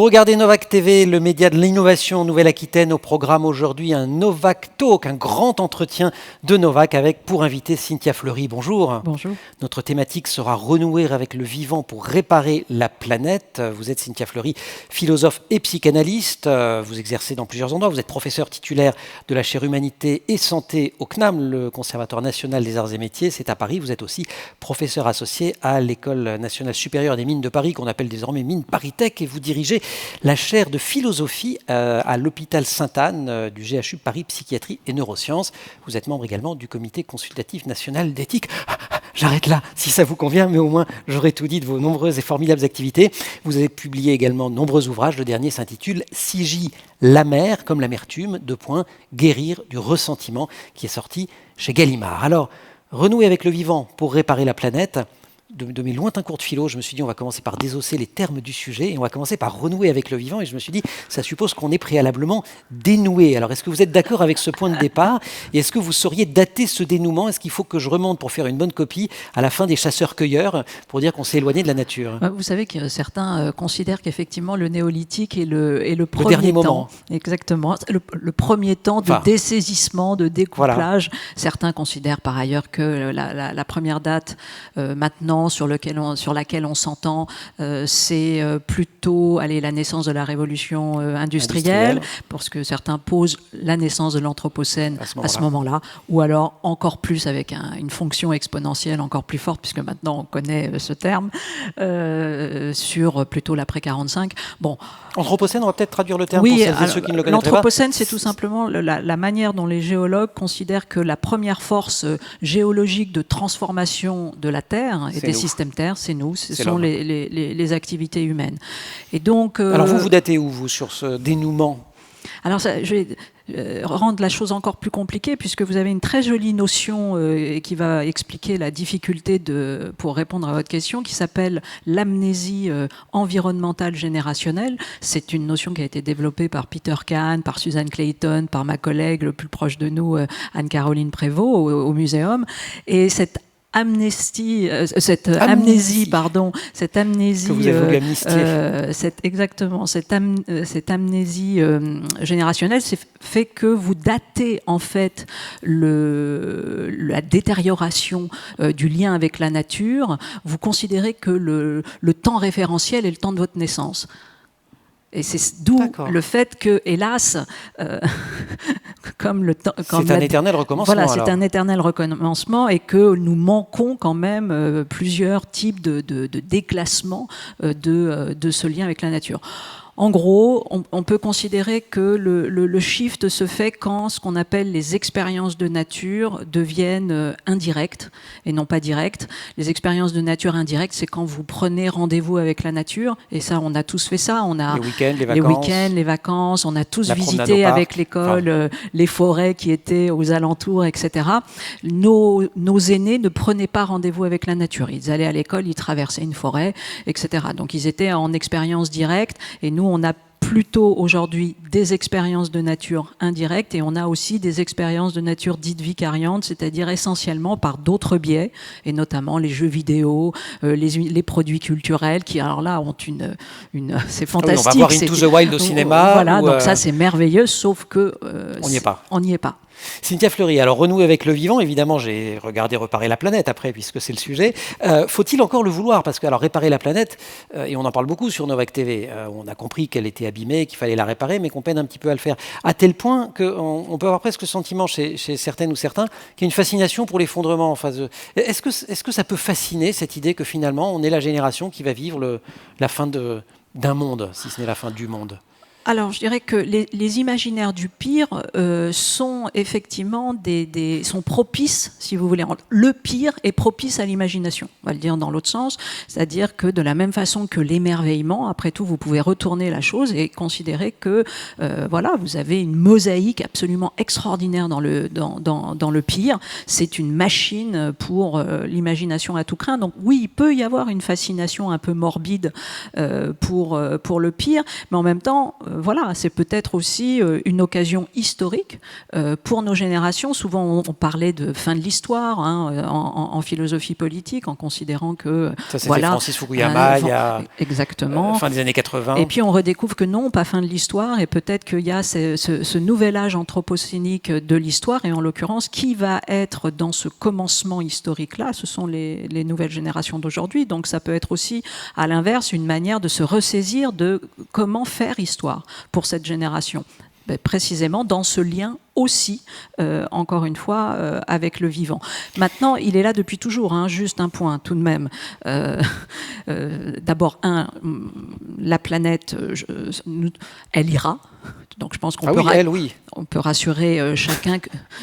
Vous regardez Novac TV, le média de l'innovation en Nouvelle-Aquitaine. Au programme aujourd'hui, un Novac Talk, un grand entretien de Novac avec pour invité Cynthia Fleury. Bonjour. Bonjour. Notre thématique sera renouer avec le vivant pour réparer la planète. Vous êtes Cynthia Fleury, philosophe et psychanalyste. Vous exercez dans plusieurs endroits. Vous êtes professeur titulaire de la chaire Humanité et Santé au CNAM, le Conservatoire national des arts et métiers. C'est à Paris. Vous êtes aussi professeur associé à l'École nationale supérieure des mines de Paris, qu'on appelle désormais Mines ParisTech, et vous dirigez la chaire de philosophie à l'hôpital Sainte-Anne du GHU Paris Psychiatrie et Neurosciences. Vous êtes membre également du comité consultatif national d'éthique. J'arrête là, si ça vous convient, mais au moins j'aurai tout dit de vos nombreuses et formidables activités. Vous avez publié également de nombreux ouvrages. Le dernier s'intitule « 6J, l'amère comme l'amertume, guérir du ressentiment » qui est sorti chez Gallimard. Alors, renouer avec le vivant pour réparer la planète. De mes lointains cours de philo, je me suis dit on va commencer par désosser les termes du sujet et on va commencer par renouer avec le vivant, et je me suis dit ça suppose qu'on est préalablement dénoué. Alors est-ce que vous êtes d'accord avec ce point de départ et est-ce que vous sauriez dater ce dénouement? Est-ce qu'il faut que je remonte pour faire une bonne copie à la fin des chasseurs-cueilleurs pour dire qu'on s'est éloigné de la nature? Vous savez que certains considèrent qu'effectivement le néolithique est le premier dernier temps. Moment. Exactement. Le premier temps de dessaisissement, de découplage. Voilà. Certains considèrent par ailleurs que la première date maintenant sur laquelle on s'entend, c'est plutôt la naissance de la révolution industrielle, parce que certains posent la naissance de l'Anthropocène à ce moment-là, ou alors encore plus avec une fonction exponentielle encore plus forte, puisque maintenant on connaît ce terme, sur plutôt l'après-45. Bon. Anthropocène, on va peut-être traduire le terme pour celles et ceux qui ne le connaîtraient pas. L'Anthropocène, c'est tout simplement la manière dont les géologues considèrent que la première force géologique de transformation de la Terre et des systèmes Terre, c'est nous, ce sont les activités humaines. Et donc, alors vous datez où, vous, sur ce dénouement? Alors, je vais rendre la chose encore plus compliquée, puisque vous avez une très jolie notion qui va expliquer la difficulté pour répondre à votre question, qui s'appelle l'amnésie environnementale générationnelle. C'est une notion qui a été développée par Peter Kahn, par Suzanne Clayton, par ma collègue le plus proche de nous, Anne-Caroline Prévost, au Muséum. Et cette amnésie que vous avez voulu amnistier. Cette amnésie générationnelle fait que vous datez en fait la détérioration du lien avec la nature. Vous considérez que le temps référentiel est le temps de votre naissance. Et c'est d'où le fait que, hélas, comme le temps, c'est un éternel recommencement. Voilà, c'est un éternel recommencement, et que nous manquons quand même plusieurs types de déclassement de ce lien avec la nature. En gros, on peut considérer que le shift se fait quand ce qu'on appelle les expériences de nature deviennent indirectes et non pas directes. Les expériences de nature indirectes, c'est quand vous prenez rendez-vous avec la nature, et ça, on a tous fait ça. On a les week-ends, les vacances, on a tous visité avec l'école les forêts qui étaient aux alentours, etc. Nos aînés ne prenaient pas rendez-vous avec la nature. Ils allaient à l'école, ils traversaient une forêt, etc. Donc ils étaient en expérience directe, et nous, on a plutôt aujourd'hui des expériences de nature indirectes, et on a aussi des expériences de nature dites vicariantes, c'est-à-dire essentiellement par d'autres biais, et notamment les jeux vidéo, les produits culturels qui, alors là, ont c'est fantastique. on va voir Into the Wild au cinéma. Voilà, donc ça c'est merveilleux, sauf que on n'y est pas. Cynthia Fleury, alors renouer avec le vivant, évidemment, j'ai regardé Réparer la planète après, puisque c'est le sujet. Faut-il encore le vouloir? Parce que alors, réparer la planète, et on en parle beaucoup sur Novac TV, on a compris qu'elle était abîmée, qu'il fallait la réparer, mais qu'on peine un petit peu à le faire. À tel point qu'on peut avoir presque le sentiment chez certaines ou certains qu'il y a une fascination pour l'effondrement. Est-ce que ça peut fasciner, cette idée que finalement, on est la génération qui va vivre la fin d'un monde, si ce n'est la fin du monde? Alors, je dirais que les imaginaires du pire sont effectivement sont propices, si vous voulez. Le pire est propice à l'imagination, on va le dire dans l'autre sens. C'est-à-dire que de la même façon que l'émerveillement, après tout, vous pouvez retourner la chose et considérer que vous avez une mosaïque absolument extraordinaire dans le pire. C'est une machine pour l'imagination à tout crin. Donc oui, il peut y avoir une fascination un peu morbide pour le pire, mais en même temps, voilà, c'est peut-être aussi une occasion historique pour nos générations. Souvent, on parlait de fin de l'histoire en philosophie politique, en considérant que... Ça, c'était Francis Fukuyama, il y a exactement. Fin des années 80. Et puis, on redécouvre que non, pas fin de l'histoire, et peut-être qu'il y a ce nouvel âge anthropocénique de l'histoire, et en l'occurrence, qui va être dans ce commencement historique-là, ce sont les nouvelles générations d'aujourd'hui. Donc, ça peut être aussi, à l'inverse, une manière de se ressaisir de comment faire histoire pour cette génération. Précisément dans ce lien aussi, encore une fois, avec le vivant. Maintenant, il est là depuis toujours, juste un point tout de même. D'abord, la planète, elle ira. Donc je pense qu'on on peut rassurer chacun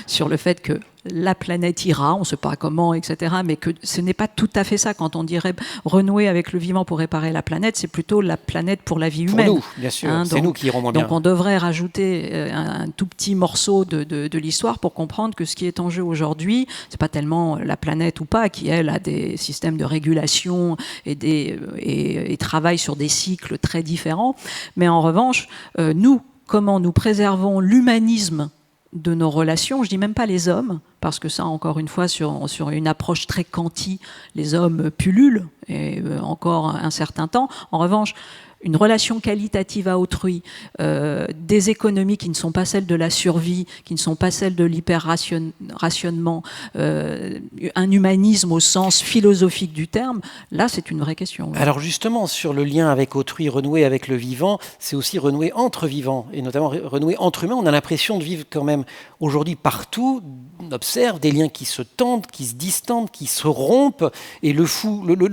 sur le fait que la planète ira, on ne sait pas comment, etc. Mais que ce n'est pas tout à fait ça. Quand on dirait renouer avec le vivant pour réparer la planète, c'est plutôt la planète pour la vie humaine. Pour nous, bien sûr. C'est nous qui irons moins bien. Donc on devrait rajouter un tout petit morceau de l'histoire pour comprendre que ce qui est en jeu aujourd'hui, c'est pas tellement la planète ou pas, qui elle a des systèmes de régulation et travaille sur des cycles très différents. Mais en revanche, nous, comment nous préservons l'humanisme de nos relations, je dis même pas les hommes, parce que ça, encore une fois, sur une approche très quanti, les hommes pullulent, et encore un certain temps. En revanche, une relation qualitative à autrui, des économies qui ne sont pas celles de la survie, qui ne sont pas celles de l'hyper-rationnement, un humanisme au sens philosophique du terme, là c'est une vraie question. Alors justement, sur le lien avec autrui, renouer avec le vivant, c'est aussi renouer entre vivants, et notamment renouer entre humains. On a l'impression de vivre quand même aujourd'hui partout, on observe des liens qui se tendent, qui se distendent, qui se rompent, et le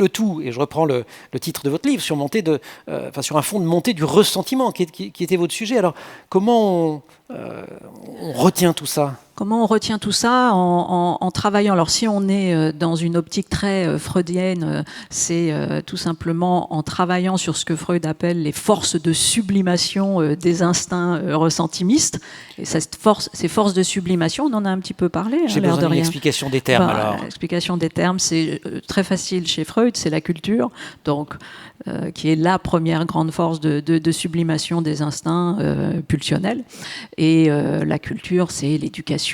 tout, et je reprends le titre de votre livre, sur un fond de montée du ressentiment, qui était votre sujet. Alors, comment on retient tout ça ? Comment on retient tout ça en travaillant? Alors, si on est dans une optique très freudienne, c'est tout simplement en travaillant sur ce que Freud appelle les forces de sublimation des instincts ressentimistes. Et ces forces de sublimation, on en a un petit peu parlé. J'ai besoin d'une explication des termes. Alors. L'explication des termes, c'est très facile chez Freud, c'est la culture, donc qui est la première grande force de sublimation des instincts pulsionnels. Et la culture, c'est l'éducation.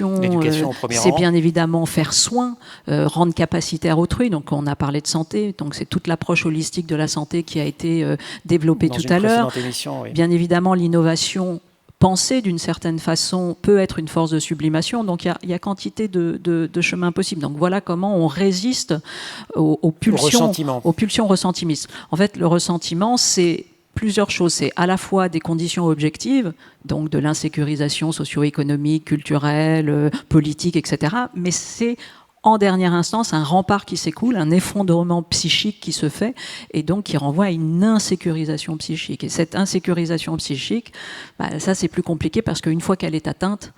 C'est bien évidemment faire soin, rendre capacitaire autrui. Donc on a parlé de santé, donc c'est toute l'approche holistique de la santé qui a été développée tout à l'heure. Oui. Bien évidemment, l'innovation pensée d'une certaine façon peut être une force de sublimation. Donc il y a quantité de chemins possibles. Donc voilà comment on résiste aux pulsions ressentimistes. En fait, le ressentiment, c'est plusieurs choses. C'est à la fois des conditions objectives, donc de l'insécurisation socio-économique, culturelle, politique, etc. Mais c'est en dernière instance un rempart qui s'écoule, un effondrement psychique qui se fait, et donc qui renvoie à une insécurisation psychique. Et cette insécurisation psychique, ça c'est plus compliqué parce qu'une fois qu'elle est atteinte,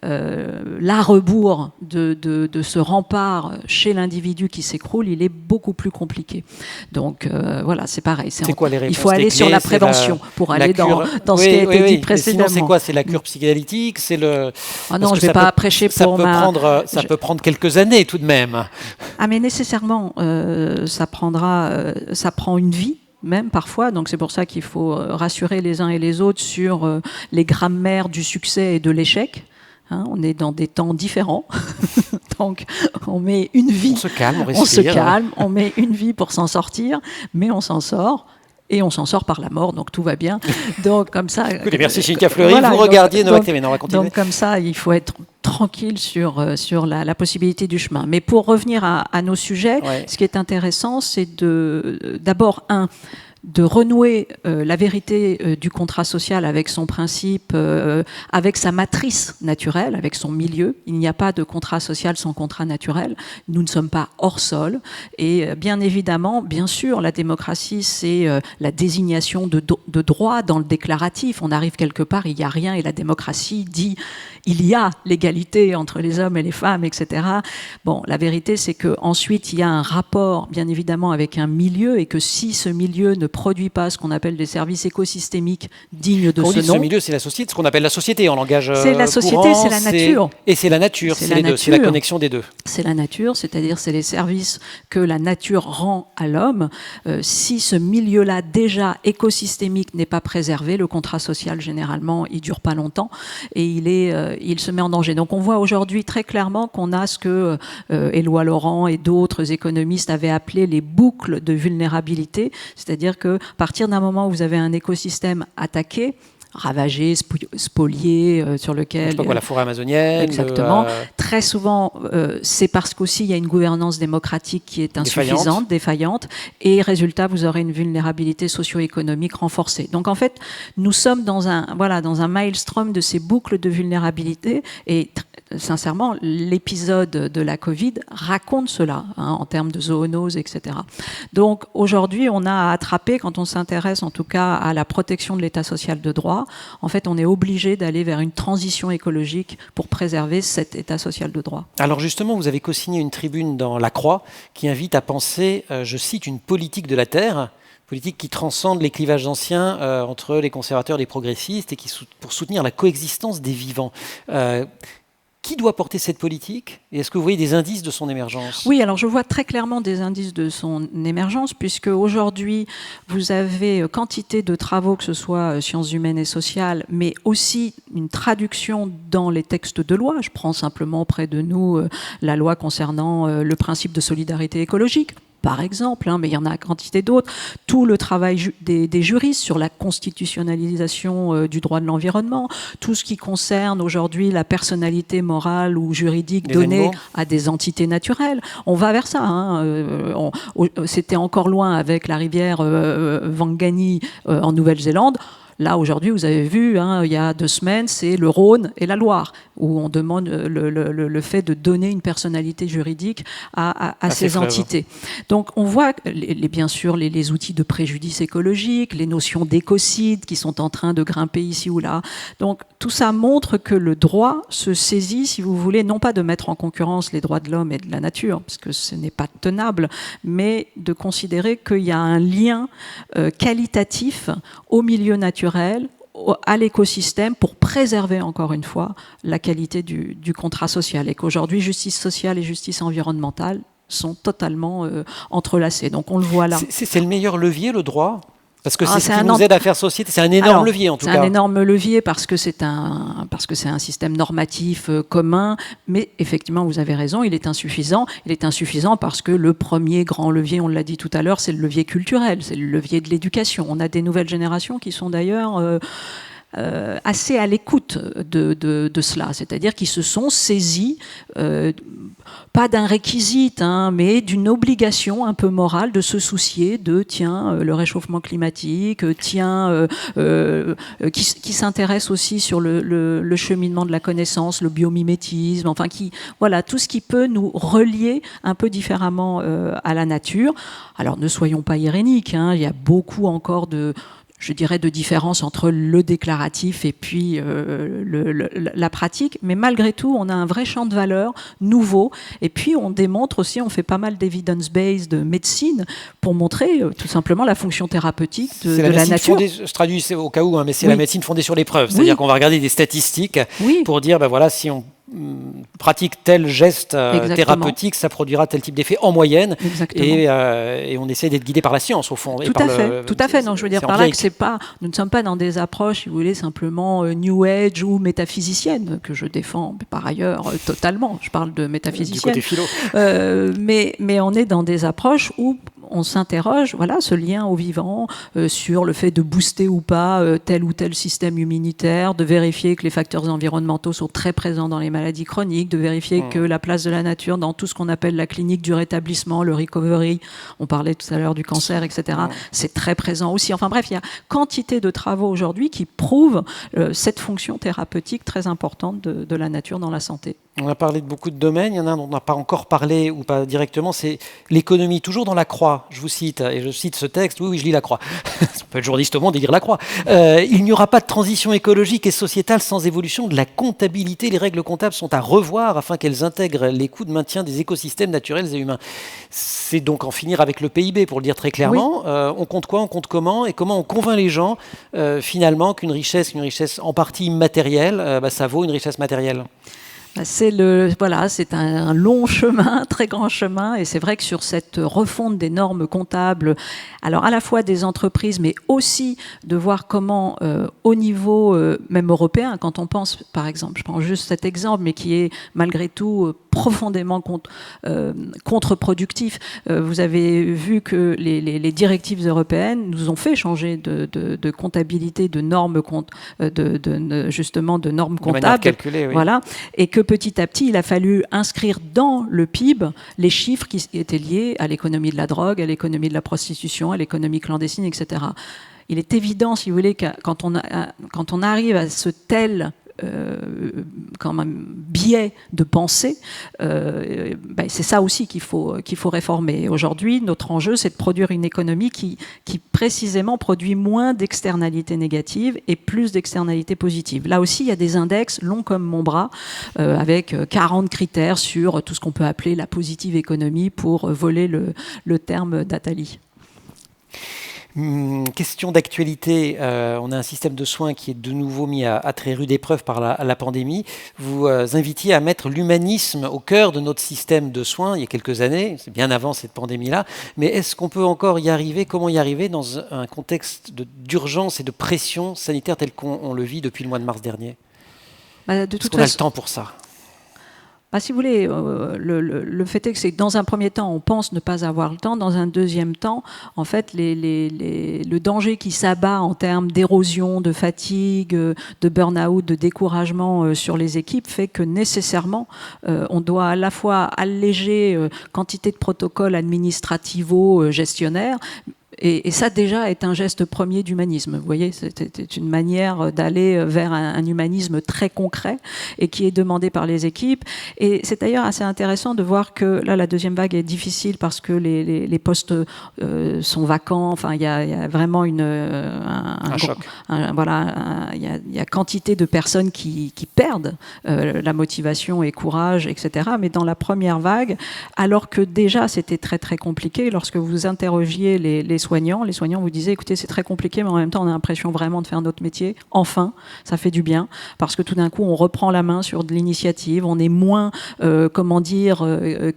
la rebours de ce rempart chez l'individu qui s'écroule, il est beaucoup plus compliqué. Donc voilà, c'est pareil. C'est quoi les réponses? Il faut aller sur la prévention pour aller dans ce qui a été dit précédemment. Sinon, c'est quoi? C'est la cure psychanalytique? C'est le... Ah non, je ne vais pas prêcher pour ça peut prendre quelques années tout de même. Ah mais nécessairement, ça prend une vie. Même parfois, donc c'est pour ça qu'il faut rassurer les uns et les autres sur les grammaires du succès et de l'échec. On est dans des temps différents, donc on met une vie. On se calme, on respire. On met une vie pour s'en sortir, mais on s'en sort. Et on s'en sort par la mort, donc tout va bien. Donc comme ça. Écoutez, merci Cynthia Fleury. Voilà, vous regardiez Novak TV. On va continuer. Donc comme ça, il faut être tranquille sur la possibilité du chemin. Mais pour revenir à nos sujets, ce qui est intéressant, c'est d'abord de renouer la vérité du contrat social avec son principe, avec sa matrice naturelle, avec son milieu. Il n'y a pas de contrat social sans contrat naturel. Nous ne sommes pas hors sol. Et bien évidemment, bien sûr, la démocratie, c'est la désignation de droits dans le déclaratif. On arrive quelque part, il n'y a rien, et la démocratie dit il y a l'égalité entre les hommes et les femmes, etc. Bon, la vérité, c'est qu'ensuite, il y a un rapport, bien évidemment, avec un milieu, et que si ce milieu ne produit pas ce qu'on appelle des services écosystémiques dignes de ce nom. Quand on dit ce milieu, c'est la société, ce qu'on appelle la société en langage c'est la société, courant, c'est la nature. Et c'est la nature, c'est les deux, c'est la connexion des deux. C'est la nature, c'est-à-dire c'est les services que la nature rend à l'homme. Si ce milieu-là déjà écosystémique n'est pas préservé, le contrat social généralement il dure pas longtemps et il se met en danger. Donc on voit aujourd'hui très clairement qu'on a ce que Éloi Laurent et d'autres économistes avaient appelé les boucles de vulnérabilité, c'est-à-dire que à partir d'un moment où vous avez un écosystème attaqué, ravagé, spolié, sur lequel... Je sais pas quoi, la forêt amazonienne. Exactement. Très souvent, c'est parce qu'aussi il y a une gouvernance démocratique qui est insuffisante, défaillante, et résultat, vous aurez une vulnérabilité socio-économique renforcée. Donc en fait, nous sommes dans un maelstrom de ces boucles de vulnérabilité, et sincèrement, l'épisode de la Covid raconte cela, en termes de zoonose, etc. Donc aujourd'hui, on a à attraper, quand on s'intéresse en tout cas à la protection de l'état social de droit, en fait, on est obligé d'aller vers une transition écologique pour préserver cet état social de droit. Alors justement, vous avez co-signé une tribune dans La Croix qui invite à penser, je cite, une politique de la terre, politique qui transcende les clivages anciens entre les conservateurs et les progressistes et pour soutenir la coexistence des vivants. Qui doit porter cette politique? Et est-ce que vous voyez des indices de son émergence? Oui, alors je vois très clairement des indices de son émergence, puisque aujourd'hui, vous avez quantité de travaux, que ce soit sciences humaines et sociales, mais aussi une traduction dans les textes de loi. Je prends simplement près de nous la loi concernant le principe de solidarité écologique, par exemple, mais il y en a quantité d'autres. Tout le travail des juristes sur la constitutionnalisation du droit de l'environnement, tout ce qui concerne aujourd'hui la personnalité morale ou juridique donnée à des entités naturelles. On va vers ça. C'était encore loin avec la rivière Wangani en Nouvelle-Zélande. Là, aujourd'hui, vous avez vu, il y a 2 semaines, c'est le Rhône et la Loire, où on demande le fait de donner une personnalité juridique à ces entités. Donc, on voit, bien sûr, les outils de préjudice écologique, les notions d'écocide qui sont en train de grimper ici ou là. Donc, tout ça montre que le droit se saisit, si vous voulez, non pas de mettre en concurrence les droits de l'homme et de la nature, parce que ce n'est pas tenable, mais de considérer qu'il y a un lien qualitatif au milieu naturel, à l'écosystème, pour préserver encore une fois la qualité du contrat social, et qu'aujourd'hui justice sociale et justice environnementale sont totalement entrelacées. Donc on le voit là. C'est le meilleur levier, le droit? Parce que c'est ce qui nous aide à faire société. C'est un énorme levier, en tout cas. C'est un énorme levier parce que c'est un système normatif commun. Mais effectivement, vous avez raison, il est insuffisant. Il est insuffisant parce que le premier grand levier, on l'a dit tout à l'heure, c'est le levier culturel, c'est le levier de l'éducation. On a des nouvelles générations qui sont d'ailleurs assez à l'écoute de cela, c'est-à-dire qu'ils se sont saisis pas d'un réquisite, mais d'une obligation un peu morale de se soucier de le réchauffement climatique, qui s'intéresse aussi sur le cheminement de la connaissance, le biomimétisme, enfin tout ce qui peut nous relier un peu différemment à la nature. Alors ne soyons pas iréniques, il y a beaucoup encore de différence entre le déclaratif et puis la pratique, mais malgré tout, on a un vrai champ de valeurs nouveau, et puis on démontre aussi, on fait pas mal d'evidence-based de médecine pour montrer tout simplement la fonction thérapeutique de la nature. Je traduis au cas où, mais c'est la médecine fondée sur les preuves, c'est-à-dire qu'on va regarder des statistiques pour dire, si on pratique tel geste thérapeutique, ça produira tel type d'effet en moyenne, et on essaie d'être guidé par la science au fond. Tout à fait. Donc je veux dire par là que nous ne sommes pas dans des approches, si vous voulez, simplement New Age ou métaphysiciennes, que je défends par ailleurs totalement. Je parle de métaphysicienne. Du côté philo. Mais on est dans des approches où on s'interroge, ce lien au vivant, sur le fait de booster ou pas tel ou tel système immunitaire, de vérifier que les facteurs environnementaux sont très présents dans les maladies chroniques, de vérifier que la place de la nature dans tout ce qu'on appelle la clinique du rétablissement, le recovery, on parlait tout à l'heure du cancer, etc., c'est très présent aussi. Enfin bref, il y a quantité de travaux aujourd'hui qui prouvent cette fonction thérapeutique très importante de la nature dans la santé. On a parlé de beaucoup de domaines, il y en a un dont on n'a pas encore parlé, ou pas directement, c'est l'économie, toujours dans La Croix. Je vous cite, et je cite ce texte, oui, je lis La Croix. On peut être journaliste au monde et lire La Croix. Il n'y aura pas de transition écologique et sociétale sans évolution de la comptabilité. Les règles comptables comptables sont à revoir afin qu'elles intègrent les coûts de maintien des écosystèmes naturels et humains. C'est donc en finir avec le PIB, pour le dire très clairement. Oui. On compte quoi, on compte comment, et comment on convainc les gens finalement qu'une richesse en partie immatérielle, ça vaut une richesse matérielle. C'est un long chemin, très grand chemin, et c'est vrai que sur cette refonte des normes comptables, alors à la fois des entreprises, mais aussi de voir comment au niveau même européen, quand on pense, par exemple, je prends juste cet exemple, mais qui est malgré tout profondément contre-productif. Vous avez vu que les directives européennes nous ont fait changer de comptabilité, de normes justement de normes comptables, calculée, oui. Voilà, et que petit à petit, il a fallu inscrire dans le PIB les chiffres qui étaient liés à l'économie de la drogue, à l'économie de la prostitution, à l'économie clandestine, etc. Il est évident, si vous voulez, que quand on arrive à ce tel quand même biais de pensée, c'est ça aussi qu'il faut réformer. Aujourd'hui, notre enjeu, c'est de produire une économie qui précisément produit moins d'externalités négatives et plus d'externalités positives. Là aussi, il y a des index longs comme mon bras, avec 40 critères sur tout ce qu'on peut appeler la positive économie, pour voler le terme d'Attali. Question d'actualité, on a un système de soins qui est de nouveau mis à très rude épreuve par la pandémie. Vous invitiez à mettre l'humanisme au cœur de notre système de soins il y a quelques années, c'est bien avant cette pandémie-là, mais est-ce qu'on peut encore y arriver? Comment y arriver dans un contexte d'urgence et de pression sanitaire tel qu'on le vit depuis le mois de mars dernier? Est-ce qu'on a le temps pour ça? Si vous voulez, le fait est que c'est que dans un premier temps, on pense ne pas avoir le temps. Dans un deuxième temps, en fait, le danger qui s'abat en termes d'érosion, de fatigue, de burn-out, de découragement sur les équipes fait que nécessairement, on doit à la fois alléger quantité de protocoles administrativo-gestionnaires. Et ça, déjà, est un geste premier d'humanisme. Vous voyez, c'est une manière d'aller vers un humanisme très concret et qui est demandé par les équipes. Et c'est d'ailleurs assez intéressant de voir que là, la deuxième vague est difficile parce que les postes sont vacants. Enfin, il y a vraiment un choc. Il y a quantité de personnes qui perdent la motivation et courage, etc. Mais dans la première vague, alors que déjà, c'était très, très compliqué, lorsque vous interrogiez les soignants vous disaient, écoutez, c'est très compliqué, mais en même temps, on a l'impression vraiment de faire notre métier. Enfin, ça fait du bien, parce que tout d'un coup, on reprend la main sur de l'initiative, on est moins,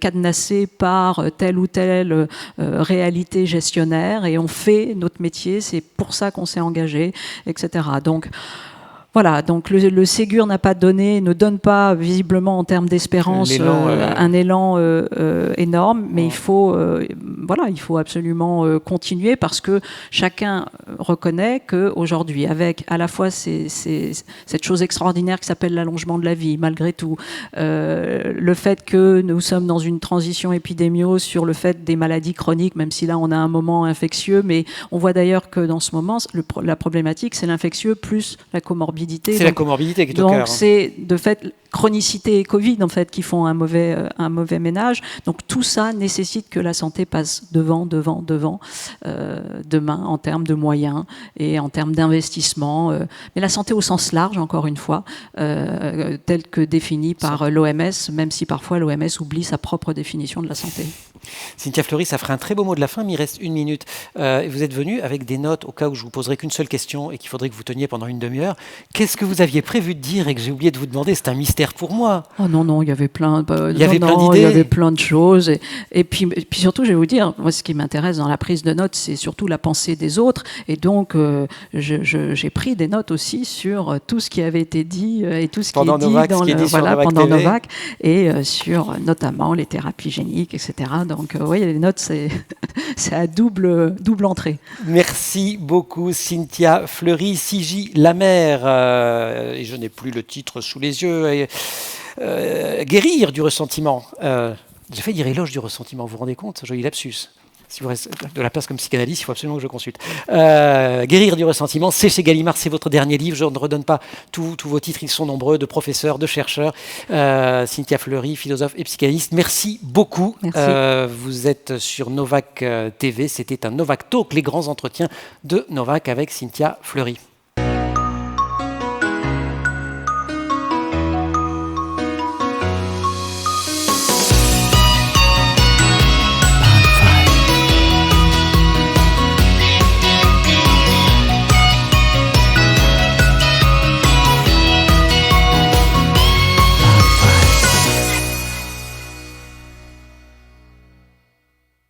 cadenassé par telle ou telle réalité gestionnaire, et on fait notre métier, c'est pour ça qu'on s'est engagé, etc. Donc, voilà, donc le Ségur ne donne pas visiblement en termes d'espérance un élan énorme, mais il faut absolument continuer, parce que chacun reconnaît qu'aujourd'hui, avec à la fois cette chose extraordinaire qui s'appelle l'allongement de la vie, malgré tout, le fait que nous sommes dans une transition épidémiose sur le fait des maladies chroniques, même si là on a un moment infectieux, mais on voit d'ailleurs que dans ce moment, la problématique, c'est l'infectieux plus la comorbidité. C'est la comorbidité qui est au cœur. Donc c'est de fait chronicité et Covid en fait qui font un mauvais ménage. Donc tout ça nécessite que la santé passe devant demain en termes de moyens et en termes d'investissement. Mais la santé au sens large, encore une fois, telle que définie par l'OMS, même si parfois l'OMS oublie sa propre définition de la santé. Cynthia Fleury, ça ferait un très beau mot de la fin, mais il reste une minute. Vous êtes venu avec des notes au cas où je vous poserai qu'une seule question et qu'il faudrait que vous teniez pendant une demi-heure. Qu'est-ce que vous aviez prévu de dire et que j'ai oublié de vous demander? C'est un mystère pour moi. Oh non, il y avait plein d'idées. Il y avait plein de choses. Et puis surtout, je vais vous dire, moi, ce qui m'intéresse dans la prise de notes, c'est surtout la pensée des autres. Et donc, j'ai pris des notes aussi sur tout ce qui avait été dit et tout ce pendant qui est dit pendant Novac et sur notamment les thérapies géniques, etc. Donc, oui, les notes, c'est à double entrée. Merci beaucoup, Cynthia Fleury. Sigi Lamère, et je n'ai plus le titre sous les yeux, guérir du ressentiment. J'ai fait dire éloge du ressentiment, vous vous rendez compte? Joli lapsus. Si vous restez de la place comme psychanalyste, il faut absolument que je consulte. Guérir du ressentiment, c'est chez Gallimard, c'est votre dernier livre. Je ne redonne pas tous vos titres, ils sont nombreux, de professeurs, de chercheurs. Cynthia Fleury, philosophe et psychanalyste, merci beaucoup. Merci. Vous êtes sur Novac TV, c'était un Novac Talk, les grands entretiens de Novac avec Cynthia Fleury.